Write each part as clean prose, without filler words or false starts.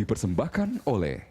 dipersembahkan oleh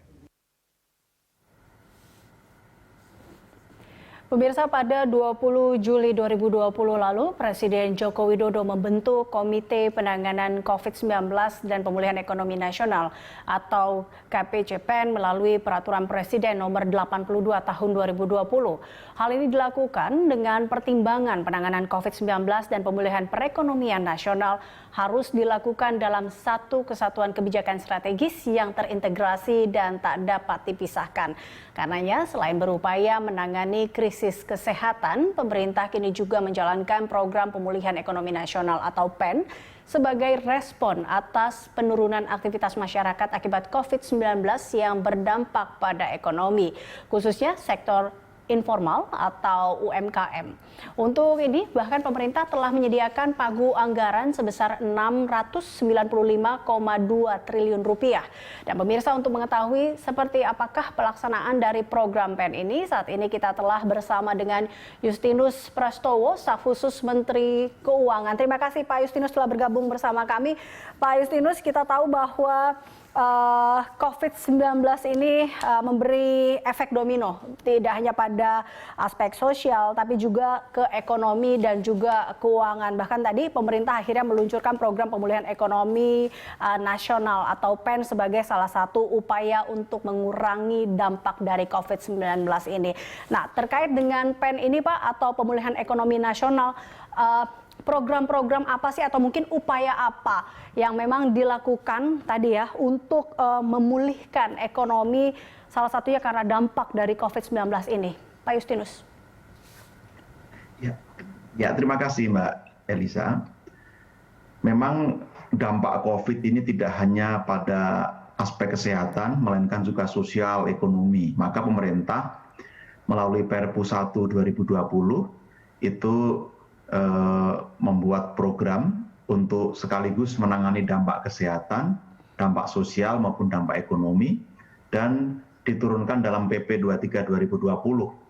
Pemirsa, pada 20 Juli 2020 lalu, Presiden Joko Widodo membentuk Komite Penanganan COVID-19 dan Pemulihan Ekonomi Nasional atau KPCPN melalui Peraturan Presiden Nomor 82 Tahun 2020. Hal ini dilakukan dengan pertimbangan penanganan COVID-19 dan pemulihan perekonomian nasional harus dilakukan dalam satu kesatuan kebijakan strategis yang terintegrasi dan tak dapat dipisahkan. Karenanya, selain berupaya menangani krisis kesehatan, pemerintah kini juga menjalankan program pemulihan ekonomi nasional atau PEN sebagai respon atas penurunan aktivitas masyarakat akibat COVID-19 yang berdampak pada ekonomi, khususnya sektor informal atau UMKM. Untuk ini bahkan pemerintah telah menyediakan pagu anggaran sebesar 695,2 triliun rupiah. Dan pemirsa, untuk mengetahui seperti apakah pelaksanaan dari program PEN ini, saat ini kita telah bersama dengan Justinus Prastowo, Staf Khusus Menteri Keuangan. Terima kasih Pak Justinus telah bergabung bersama kami. Pak Justinus, kita tahu bahwa COVID-19 ini memberi efek domino, tidak hanya pada aspek sosial, tapi juga ke ekonomi dan juga keuangan. Bahkan tadi pemerintah akhirnya meluncurkan program pemulihan ekonomi nasional atau PEN sebagai salah satu upaya untuk mengurangi dampak dari COVID-19 ini. Nah, terkait dengan PEN ini Pak, atau pemulihan ekonomi nasional, program-program apa sih atau mungkin upaya apa yang memang dilakukan tadi ya untuk memulihkan ekonomi, salah satunya karena dampak dari COVID-19 ini, Pak Justinus? Ya, terima kasih Mbak Elisa. Memang dampak COVID ini tidak hanya pada aspek kesehatan, melainkan juga sosial, ekonomi. Maka pemerintah melalui Perpu 1 2020 itu membuat program untuk sekaligus menangani dampak kesehatan, dampak sosial maupun dampak ekonomi, dan diturunkan dalam PP 23 2020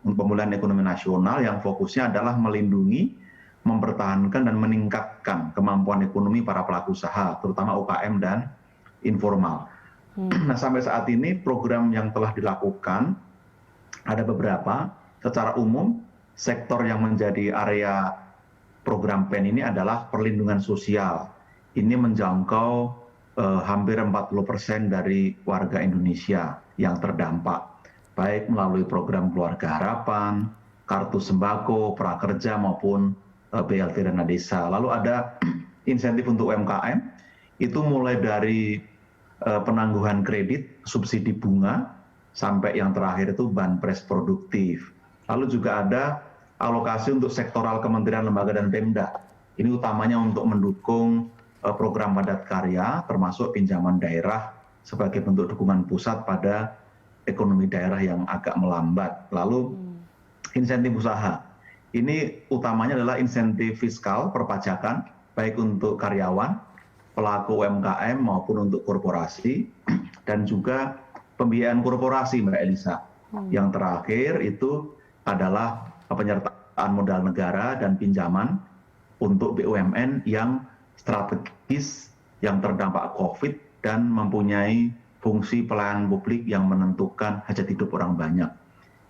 untuk pemulihan ekonomi nasional yang fokusnya adalah melindungi, mempertahankan dan meningkatkan kemampuan ekonomi para pelaku usaha, terutama UKM dan informal. Nah, sampai saat ini program yang telah dilakukan ada beberapa. Secara umum, sektor yang menjadi area program PEN ini adalah perlindungan sosial. Ini menjangkau hampir 40% dari warga Indonesia yang terdampak, baik melalui program Keluarga Harapan, Kartu Sembako, Prakerja maupun BLT Dana Desa. Lalu ada insentif untuk UMKM, itu mulai dari penangguhan kredit, subsidi bunga, sampai yang terakhir itu banpres produktif. Lalu juga ada alokasi untuk sektoral kementerian, lembaga, dan Pemda. Ini utamanya untuk mendukung program padat karya, termasuk pinjaman daerah sebagai bentuk dukungan pusat pada ekonomi daerah yang agak melambat. Lalu insentif usaha. Ini utamanya adalah insentif fiskal perpajakan, baik untuk karyawan, pelaku UMKM maupun untuk korporasi, dan juga pembiayaan korporasi, Mbak Elisa. Yang terakhir itu adalah penyertaan modal negara dan pinjaman untuk BUMN yang strategis, yang terdampak COVID dan mempunyai fungsi pelayanan publik yang menentukan hajat hidup orang banyak.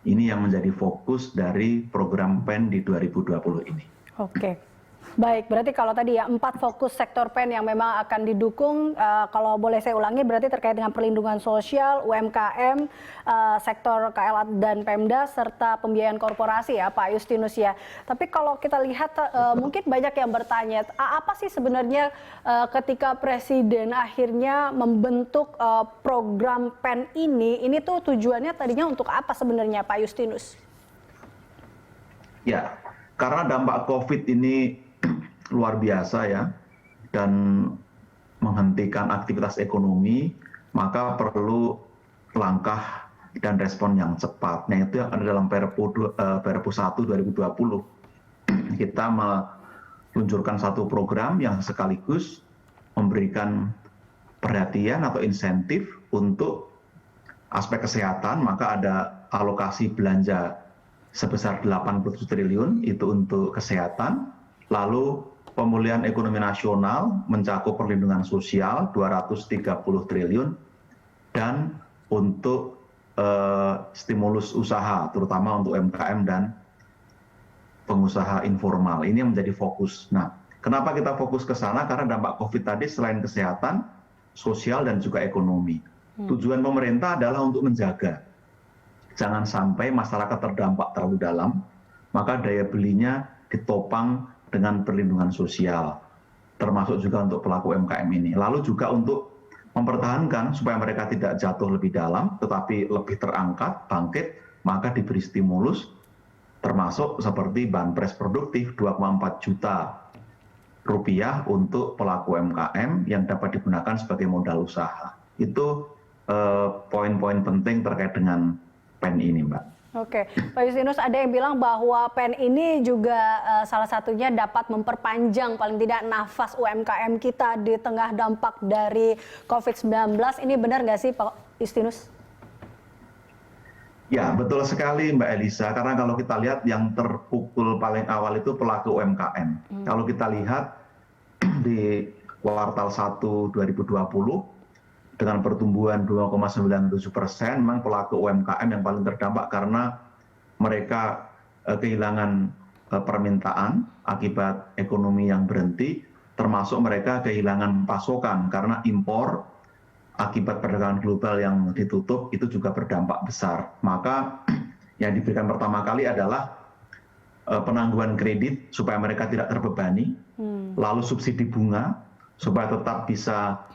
Ini yang menjadi fokus dari program PEN di 2020 ini. Oke. Baik, berarti kalau tadi ya 4 fokus sektor PEN yang memang akan didukung, kalau boleh saya ulangi berarti terkait dengan perlindungan sosial, UMKM, sektor KL dan Pemda, serta pembiayaan korporasi ya Pak Justinus ya. Tapi kalau kita lihat mungkin banyak yang bertanya, apa sih sebenarnya ketika Presiden akhirnya membentuk program PEN ini tuh tujuannya tadinya untuk apa sebenarnya Pak Justinus? Ya, karena dampak COVID ini luar biasa ya, dan menghentikan aktivitas ekonomi, maka perlu langkah dan respon yang cepat. Nah, itu yang ada dalam Perpu 1 2020. Kita meluncurkan satu program yang sekaligus memberikan perhatian atau insentif untuk aspek kesehatan, maka ada alokasi belanja sebesar 87 triliun itu untuk kesehatan, lalu pemulihan ekonomi nasional mencakup perlindungan sosial 230 triliun, dan untuk stimulus usaha, terutama untuk UMKM dan pengusaha informal. Ini yang menjadi fokus. Nah, kenapa kita fokus ke sana? Karena dampak COVID tadi selain kesehatan, sosial, dan juga ekonomi. Tujuan pemerintah adalah untuk menjaga. Jangan sampai masyarakat terdampak terlalu dalam, maka daya belinya ditopang dengan perlindungan sosial, termasuk juga untuk pelaku UMKM ini. Lalu juga untuk mempertahankan supaya mereka tidak jatuh lebih dalam, tetapi lebih terangkat, bangkit, maka diberi stimulus, termasuk seperti banpres produktif 2,4 juta rupiah untuk pelaku UMKM yang dapat digunakan sebagai modal usaha. Itu poin-poin penting terkait dengan PEN ini, Mbak. Oke, Pak Justinus, ada yang bilang bahwa PEN ini juga salah satunya dapat memperpanjang paling tidak nafas UMKM kita di tengah dampak dari COVID-19. Ini benar nggak sih, Pak Justinus? Ya, betul sekali Mbak Elisa, karena kalau kita lihat yang terpukul paling awal itu pelaku UMKM. Kalau kita lihat di kuartal 1 2020, dengan pertumbuhan 2,97%, memang pelaku UMKM yang paling terdampak karena mereka kehilangan permintaan akibat ekonomi yang berhenti, termasuk mereka kehilangan pasokan karena impor akibat perdagangan global yang ditutup itu juga berdampak besar. Maka yang diberikan pertama kali adalah penangguhan kredit supaya mereka tidak terbebani, lalu subsidi bunga supaya tetap bisa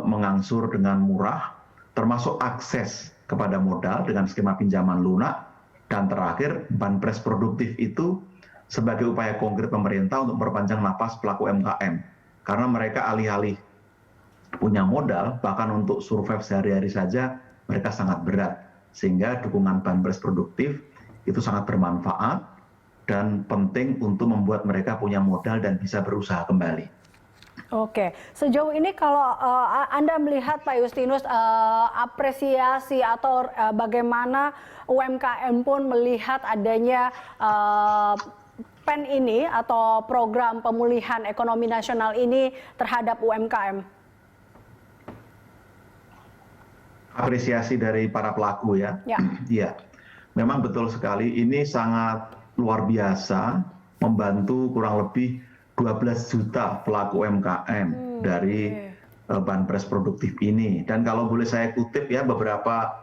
mengangsur dengan murah, termasuk akses kepada modal dengan skema pinjaman lunak, dan terakhir banpres produktif itu sebagai upaya konkret pemerintah untuk memperpanjang napas pelaku UMKM. Karena mereka alih-alih punya modal, bahkan untuk survive sehari-hari saja mereka sangat berat. Sehingga dukungan banpres produktif itu sangat bermanfaat dan penting untuk membuat mereka punya modal dan bisa berusaha kembali. Oke, sejauh ini kalau Anda melihat Pak Justinus apresiasi atau bagaimana UMKM pun melihat adanya PEN ini atau program pemulihan ekonomi nasional ini terhadap UMKM? Apresiasi dari para pelaku ya. Iya, memang betul sekali. Ini sangat luar biasa, membantu kurang lebih 12 juta pelaku UMKM dari banpres produktif ini. Dan kalau boleh saya kutip ya beberapa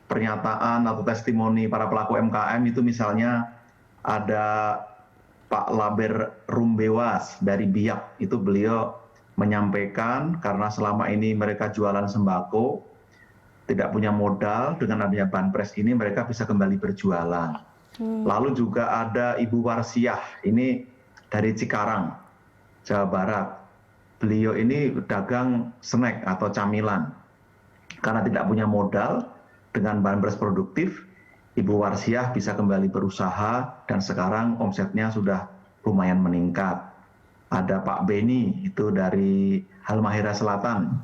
pernyataan atau testimoni para pelaku UMKM itu, misalnya ada Pak Laber Rumbewas dari Biak, itu beliau menyampaikan karena selama ini mereka jualan sembako, tidak punya modal, dengan adanya banpres ini mereka bisa kembali berjualan. Lalu juga ada Ibu Warsiah, ini dari Cikarang, Jawa Barat. Beliau ini dagang snack atau camilan. Karena tidak punya modal, dengan banpres produktif, Ibu Warsiah bisa kembali berusaha dan sekarang omsetnya sudah lumayan meningkat. Ada Pak Beni, itu dari Halmahera Selatan.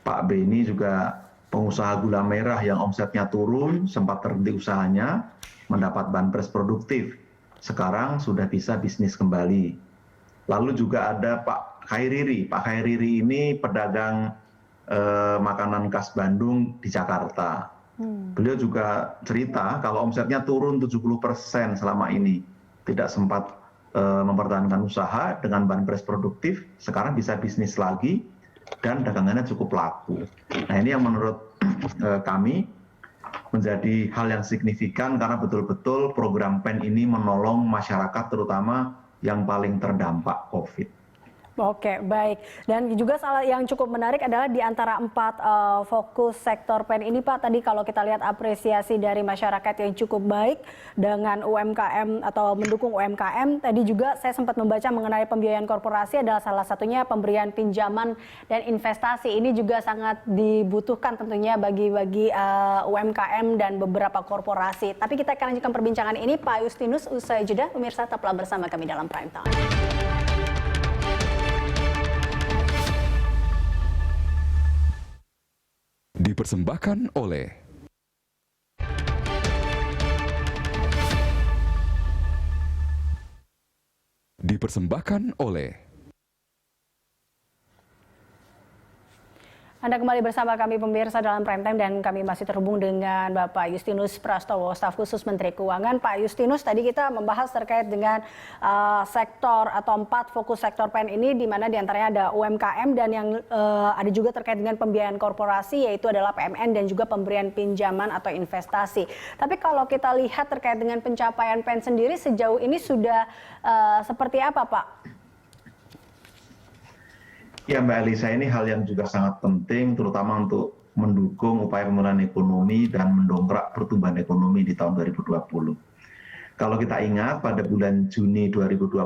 Pak Beni juga pengusaha gula merah yang omsetnya turun, sempat terhenti usahanya, mendapat banpres produktif. Sekarang sudah bisa bisnis kembali. Lalu juga ada Pak Khairiri. Pak Khairiri ini pedagang makanan khas Bandung di Jakarta. Beliau juga cerita kalau omsetnya turun 70% selama ini. Tidak sempat mempertahankan usaha dengan banpres produktif, sekarang bisa bisnis lagi dan dagangannya cukup laku. Nah, ini yang menurut kami menjadi hal yang signifikan karena betul-betul program PEN ini menolong masyarakat terutama yang paling terdampak COVID. Oke, baik. Dan juga salah yang cukup menarik adalah di antara 4 fokus sektor PEN ini, Pak, tadi kalau kita lihat apresiasi dari masyarakat yang cukup baik dengan UMKM atau mendukung UMKM, tadi juga saya sempat membaca mengenai pembiayaan korporasi adalah salah satunya pemberian pinjaman dan investasi. Ini juga sangat dibutuhkan tentunya bagi UMKM dan beberapa korporasi. Tapi kita akan lanjutkan perbincangan ini, Pak Justinus, usai jeda. Pemirsa, tetaplah bersama kami dalam Prime Time. Dipersembahkan oleh Anda kembali bersama kami pemirsa dalam Prime Time dan kami masih terhubung dengan Bapak Justinus Prastowo, Staf Khusus Menteri Keuangan. Pak Justinus, tadi kita membahas terkait dengan sektor atau 4 fokus sektor PEN ini, di mana diantaranya ada UMKM dan yang ada juga terkait dengan pembiayaan korporasi, yaitu adalah PMN dan juga pemberian pinjaman atau investasi. Tapi kalau kita lihat terkait dengan pencapaian PEN sendiri sejauh ini sudah seperti apa, Pak? Ya Mbak Elisa, ini hal yang juga sangat penting terutama untuk mendukung upaya pemulihan ekonomi dan mendongkrak pertumbuhan ekonomi di tahun 2020. Kalau kita ingat pada bulan Juni 2020,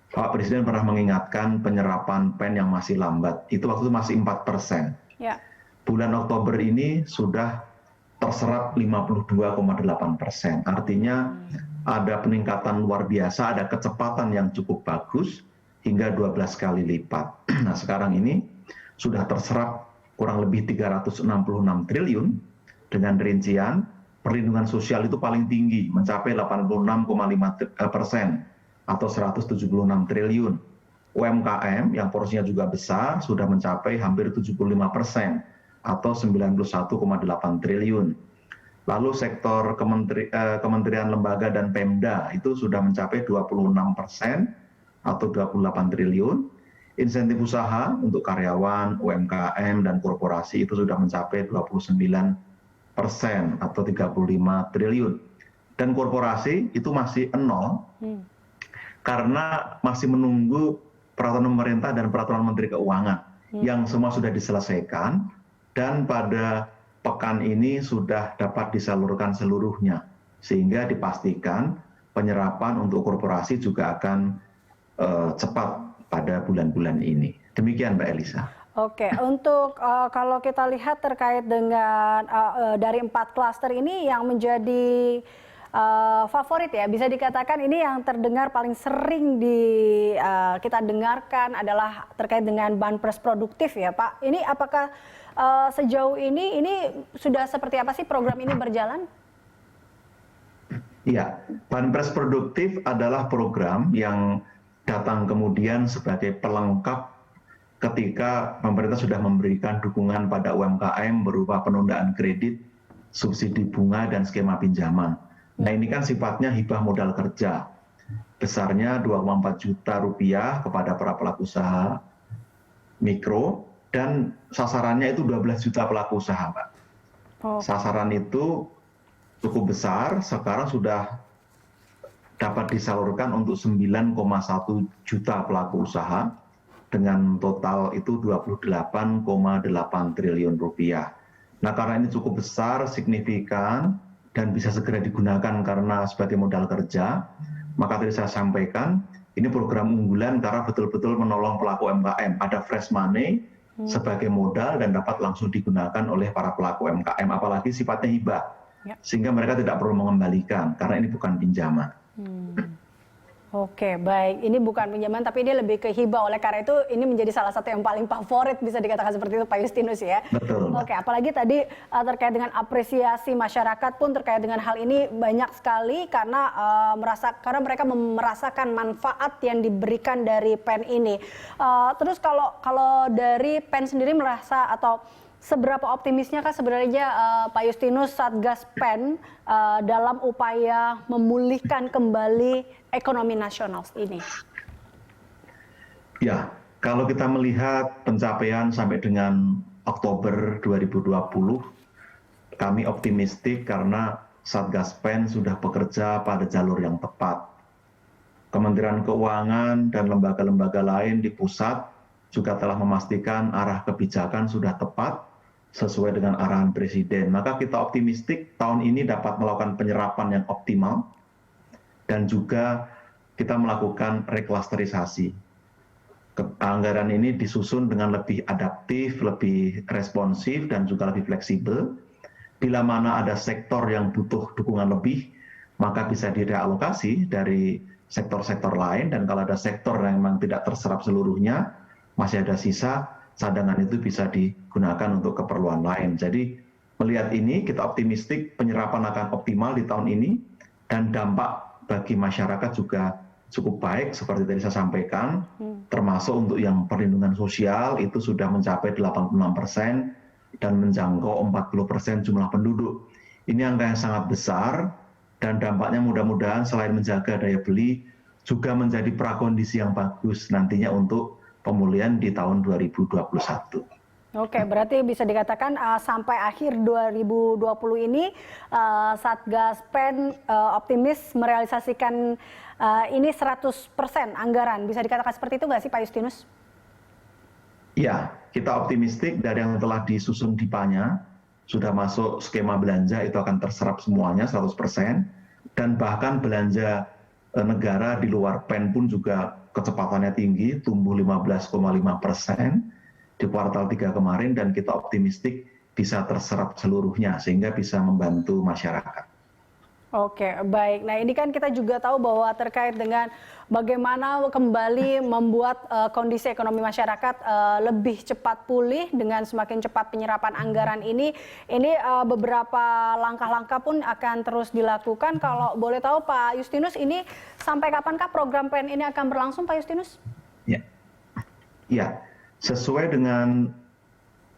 Pak Presiden pernah mengingatkan penyerapan PEN yang masih lambat. Itu waktu itu masih 4%. Ya. Bulan Oktober ini sudah terserap 52,8%. Artinya ada peningkatan luar biasa, ada kecepatan yang cukup bagus, hingga 12 kali lipat. Nah sekarang ini sudah terserap kurang lebih 366 triliun dengan rincian perlindungan sosial itu paling tinggi mencapai 86,5% atau 176 triliun. UMKM yang porsinya juga besar sudah mencapai hampir 75% atau 91,8 triliun. Lalu sektor kementerian lembaga dan Pemda itu sudah mencapai 26% atau 28 triliun, insentif usaha untuk karyawan, UMKM, dan korporasi itu sudah mencapai 29% atau 35 triliun. Dan korporasi itu masih nol, karena masih menunggu peraturan pemerintah dan peraturan Menteri Keuangan, yang semua sudah diselesaikan, dan pada pekan ini sudah dapat disalurkan seluruhnya, sehingga dipastikan penyerapan untuk korporasi juga akan cepat pada bulan-bulan ini. Demikian Mbak Elisa. Oke, untuk kalau kita lihat terkait dengan dari 4 klaster ini yang menjadi favorit ya, bisa dikatakan ini yang terdengar paling sering kita dengarkan adalah terkait dengan banpres produktif ya Pak. Ini apakah sejauh ini sudah seperti apa sih program ini berjalan? Iya, banpres produktif adalah program yang datang kemudian sebagai pelengkap ketika pemerintah sudah memberikan dukungan pada UMKM berupa penundaan kredit, subsidi bunga, dan skema pinjaman. Nah ini kan sifatnya hibah modal kerja, besarnya 2,4 juta rupiah kepada para pelaku usaha mikro, dan sasarannya itu 12 juta pelaku usaha, Pak. Sasaran itu cukup besar, sekarang sudah dapat disalurkan untuk 9,1 juta pelaku usaha dengan total itu 28,8 triliun rupiah. Nah karena ini cukup besar, signifikan, dan bisa segera digunakan karena sebagai modal kerja, maka tadi saya sampaikan, ini program unggulan karena betul-betul menolong pelaku UMKM. Ada fresh money sebagai modal dan dapat langsung digunakan oleh para pelaku UMKM, apalagi sifatnya hibah, sehingga mereka tidak perlu mengembalikan karena ini bukan pinjaman. Oke, baik. Ini bukan pinjaman, tapi ini lebih ke hibah. Oleh karena itu, ini menjadi salah satu yang paling favorit, bisa dikatakan seperti itu, Pak Justinus ya. Betul. Oke, apalagi tadi terkait dengan apresiasi masyarakat pun terkait dengan hal ini banyak sekali karena mereka merasakan manfaat yang diberikan dari PEN ini. Terus kalau dari PEN sendiri merasa atau seberapa optimisnya kan sebenarnya Pak Justinus Satgas PEN dalam upaya memulihkan kembali ekonomi nasional ini? Ya, kalau kita melihat pencapaian sampai dengan Oktober 2020, kami optimistik karena Satgas PEN sudah bekerja pada jalur yang tepat. Kementerian Keuangan dan lembaga-lembaga lain di pusat juga telah memastikan arah kebijakan sudah tepat sesuai dengan arahan Presiden. Maka kita optimistik tahun ini dapat melakukan penyerapan yang optimal dan juga kita melakukan reklasterisasi. Anggaran ini disusun dengan lebih adaptif, lebih responsif, dan juga lebih fleksibel. Bila mana ada sektor yang butuh dukungan lebih, maka bisa direalokasi dari sektor-sektor lain, dan kalau ada sektor yang memang tidak terserap seluruhnya, masih ada sisa, cadangan itu bisa digunakan untuk keperluan lain. Jadi melihat ini kita optimistik penyerapan akan optimal di tahun ini dan dampak bagi masyarakat juga cukup baik seperti tadi saya sampaikan, termasuk untuk yang perlindungan sosial itu sudah mencapai 86% dan menjangkau 40% jumlah penduduk. Ini angka yang sangat besar dan dampaknya mudah-mudahan selain menjaga daya beli juga menjadi prakondisi yang bagus nantinya untuk pemulihan di tahun 2021. Oke, berarti bisa dikatakan sampai akhir 2020 ini Satgas PEN optimis merealisasikan ini 100% anggaran. Bisa dikatakan seperti itu nggak sih Pak Justinus? Ya, kita optimistik dari yang telah disusun DIPA-nya, sudah masuk skema belanja itu akan terserap semuanya 100%, dan bahkan belanja negara di luar PEN pun juga kecepatannya tinggi, tumbuh 15,5% di kuartal 3 kemarin, dan kita optimistik bisa terserap seluruhnya sehingga bisa membantu masyarakat. Oke, baik. Nah, ini kan kita juga tahu bahwa terkait dengan bagaimana kembali membuat kondisi ekonomi masyarakat lebih cepat pulih dengan semakin cepat penyerapan anggaran ini beberapa langkah-langkah pun akan terus dilakukan. Kalau boleh tahu Pak Justinus, ini sampai kapankah program PEN ini akan berlangsung Pak Justinus? Ya, sesuai dengan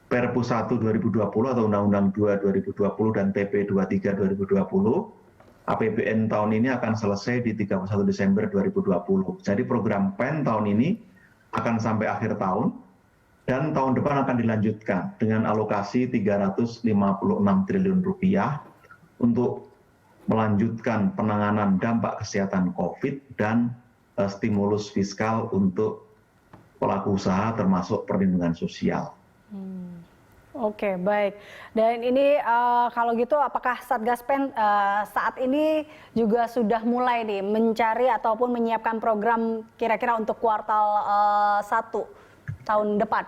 Perpu 1 2020 atau Undang-Undang 2 2020 dan PP 23 2020, APBN tahun ini akan selesai di 31 Desember 2020. Jadi program PEN tahun ini akan sampai akhir tahun, dan tahun depan akan dilanjutkan dengan alokasi 356 triliun rupiah untuk melanjutkan penanganan dampak kesehatan COVID dan stimulus fiskal untuk pelaku usaha termasuk perlindungan sosial. Oke, baik. Dan ini kalau gitu apakah Satgas PEN saat ini juga sudah mulai nih mencari ataupun menyiapkan program kira-kira untuk kuartal 1 tahun depan?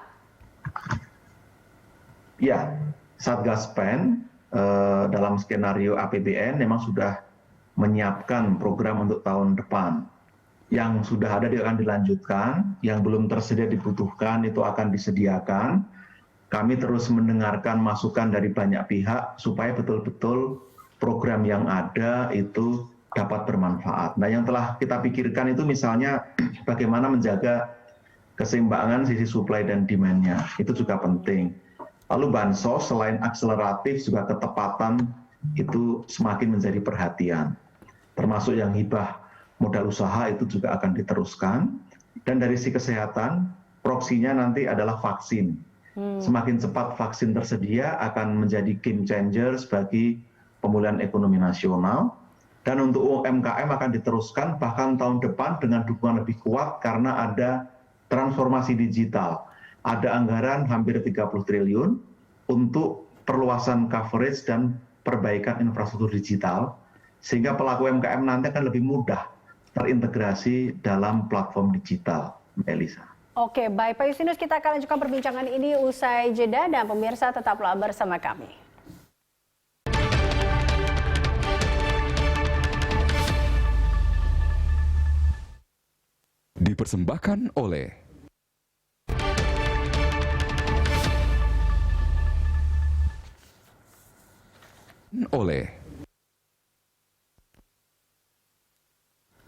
Ya, Satgas PEN dalam skenario APBN memang sudah menyiapkan program untuk tahun depan. Yang sudah ada akan dilanjutkan, yang belum tersedia dibutuhkan itu akan disediakan. Kami terus mendengarkan masukan dari banyak pihak supaya betul-betul program yang ada itu dapat bermanfaat. Nah, yang telah kita pikirkan itu misalnya bagaimana menjaga keseimbangan sisi supply dan demand-nya. Itu juga penting. Lalu bansos selain akseleratif juga ketepatan itu semakin menjadi perhatian. Termasuk yang hibah modal usaha itu juga akan diteruskan. Dan dari sisi kesehatan, proksinya nanti adalah vaksin. Semakin cepat vaksin tersedia akan menjadi game changer bagi pemulihan ekonomi nasional. Dan untuk UMKM akan diteruskan bahkan tahun depan dengan dukungan lebih kuat karena ada transformasi digital. Ada anggaran hampir 30 triliun untuk perluasan coverage dan perbaikan infrastruktur digital, sehingga pelaku UMKM nanti akan lebih mudah terintegrasi dalam platform digital, Mbak Elisa. Oke, baik Pak Justinus, kita akan lanjutkan perbincangan ini usai jeda, dan pemirsa tetaplah bersama kami. Dipersembahkan oleh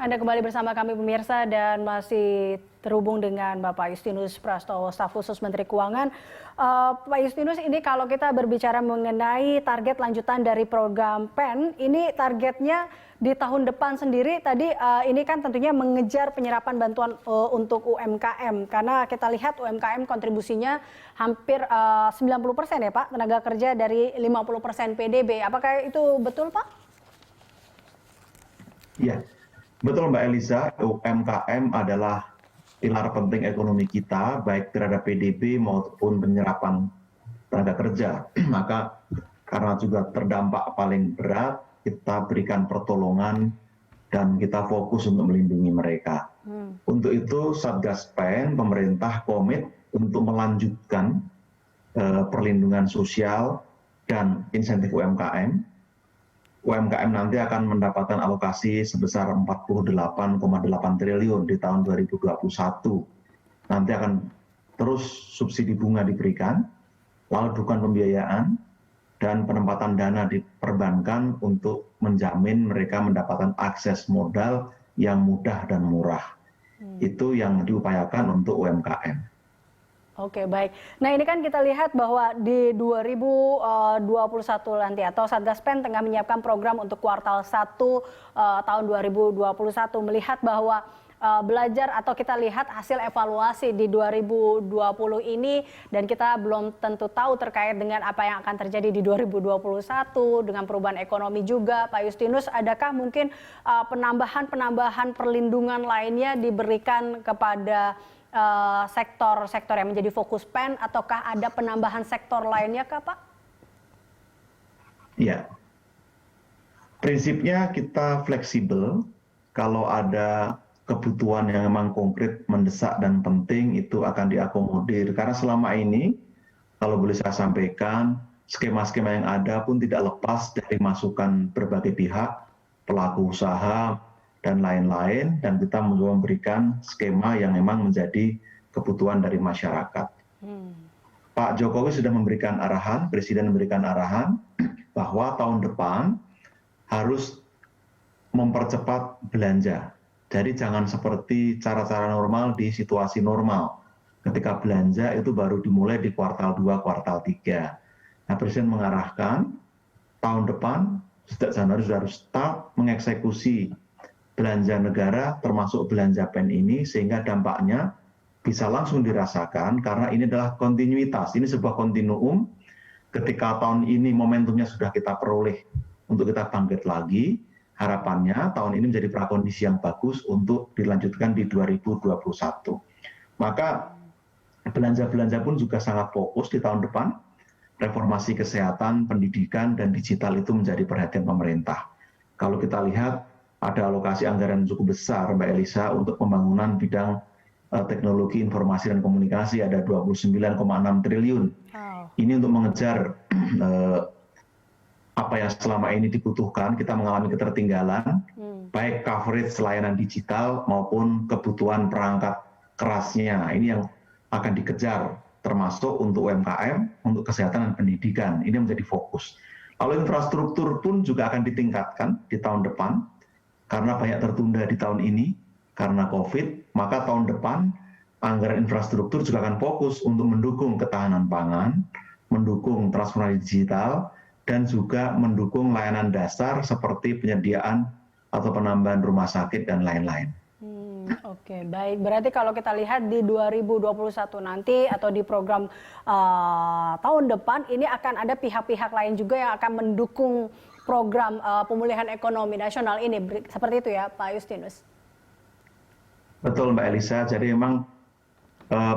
Anda kembali bersama kami pemirsa dan masih terhubung dengan Bapak Justinus Prastowo, Staf Khusus Menteri Keuangan. Pak Justinus, ini kalau kita berbicara mengenai target lanjutan dari program PEN, ini targetnya di tahun depan sendiri tadi ini kan tentunya mengejar penyerapan bantuan untuk UMKM, karena kita lihat UMKM kontribusinya hampir 90% ya Pak, tenaga kerja dari 50% PDB. Apakah itu betul Pak? Iya. Betul Mbak Elisa, UMKM adalah pilar penting ekonomi kita, baik terhadap PDB maupun penyerapan tenaga kerja. Maka karena juga terdampak paling berat, kita berikan pertolongan dan kita fokus untuk melindungi mereka. Untuk itu Satgas PEN, pemerintah komit untuk melanjutkan perlindungan sosial dan insentif UMKM. UMKM nanti akan mendapatkan alokasi sebesar 48,8 triliun di tahun 2021. Nanti akan terus subsidi bunga diberikan, lalu dukungan pembiayaan, dan penempatan dana di perbankan untuk menjamin mereka mendapatkan akses modal yang mudah dan murah. Itu yang diupayakan untuk UMKM. Oke, baik. Nah, ini kan kita lihat bahwa di 2021 nanti atau Satgas Pen tengah menyiapkan program untuk kuartal 1 tahun 2021, melihat bahwa belajar atau kita lihat hasil evaluasi di 2020 ini, dan kita belum tentu tahu terkait dengan apa yang akan terjadi di 2021 dengan perubahan ekonomi juga. Pak Justinus, adakah mungkin penambahan perlindungan lainnya diberikan kepada sektor-sektor yang menjadi fokus PEN, ataukah ada penambahan sektor lainnya kah, Pak? Ya, prinsipnya kita fleksibel. Kalau ada kebutuhan yang memang konkret, mendesak dan penting, itu akan diakomodir. Karena selama ini, kalau boleh saya sampaikan, skema-skema yang ada pun tidak lepas dari masukan berbagai pihak, pelaku usaha, dan lain-lain, dan kita memberikan skema yang memang menjadi kebutuhan dari masyarakat. Pak Jokowi sudah memberikan arahan, Presiden memberikan arahan, bahwa tahun depan harus mempercepat belanja. Jadi jangan seperti cara-cara normal di situasi normal. Ketika belanja itu baru dimulai di kuartal 2, kuartal 3. Nah, Presiden mengarahkan tahun depan, sejak Januari sudah harus start mengeksekusi belanja negara termasuk belanja PEN ini, sehingga dampaknya bisa langsung dirasakan karena ini adalah kontinuitas, ini sebuah kontinuum. Ketika tahun ini momentumnya sudah kita peroleh untuk kita bangkit lagi, harapannya tahun ini menjadi prakondisi yang bagus untuk dilanjutkan di 2021. Maka belanja-belanja pun juga sangat fokus di tahun depan. Reformasi kesehatan, pendidikan, dan digital itu menjadi perhatian pemerintah. Kalau kita lihat, ada alokasi anggaran cukup besar, Mbak Elisa, untuk pembangunan bidang teknologi informasi dan komunikasi, ada 29,6 triliun. Ini untuk mengejar apa yang selama ini dibutuhkan. Kita mengalami ketertinggalan, baik coverage layanan digital maupun kebutuhan perangkat kerasnya. Ini yang akan dikejar, termasuk untuk UMKM, untuk kesehatan dan pendidikan. Ini menjadi fokus. Lalu infrastruktur pun juga akan ditingkatkan di tahun depan, karena banyak tertunda di tahun ini karena COVID, maka tahun depan anggaran infrastruktur juga akan fokus untuk mendukung ketahanan pangan, mendukung transformasi digital, dan juga mendukung layanan dasar seperti penyediaan atau penambahan rumah sakit dan lain-lain. Oke, baik. Berarti kalau kita lihat di 2021 nanti atau di program tahun depan, ini akan ada pihak-pihak lain juga yang akan mendukung program pemulihan ekonomi nasional ini, seperti itu ya Pak Justinus? Betul Mbak Elisa, jadi memang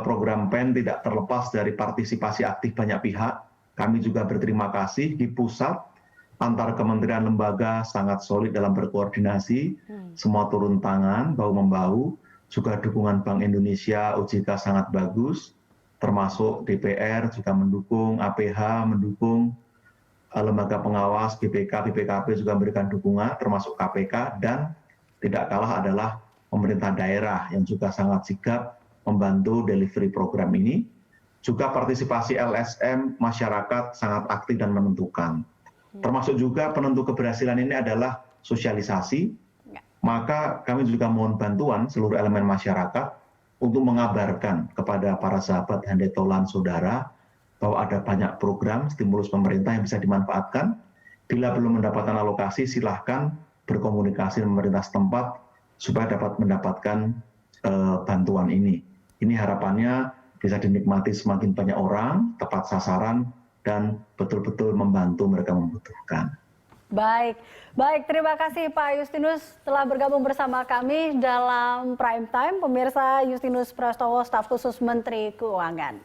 program PEN tidak terlepas dari partisipasi aktif banyak pihak. Kami juga berterima kasih di pusat, antar kementerian lembaga sangat solid dalam berkoordinasi, semua turun tangan, bahu-membahu, juga dukungan Bank Indonesia, OJK sangat bagus, termasuk DPR juga mendukung, APH mendukung, lembaga pengawas, BPK, BPKP juga memberikan dukungan, termasuk KPK, dan tidak kalah adalah pemerintah daerah yang juga sangat sigap membantu delivery program ini. Juga partisipasi LSM, masyarakat sangat aktif dan menentukan. Termasuk juga penentu keberhasilan ini adalah sosialisasi, maka kami juga mohon bantuan seluruh elemen masyarakat untuk mengabarkan kepada para sahabat handetolan saudara, bahwa ada banyak program stimulus pemerintah yang bisa dimanfaatkan. Bila belum mendapatkan alokasi, silahkan berkomunikasi dengan pemerintah setempat supaya dapat mendapatkan bantuan ini. Ini harapannya bisa dinikmati semakin banyak orang, tepat sasaran, dan betul-betul membantu mereka membutuhkan. Baik, terima kasih Pak Justinus telah bergabung bersama kami dalam Prime Time. Pemirsa, Justinus Prastowo, staf khusus Menteri Keuangan.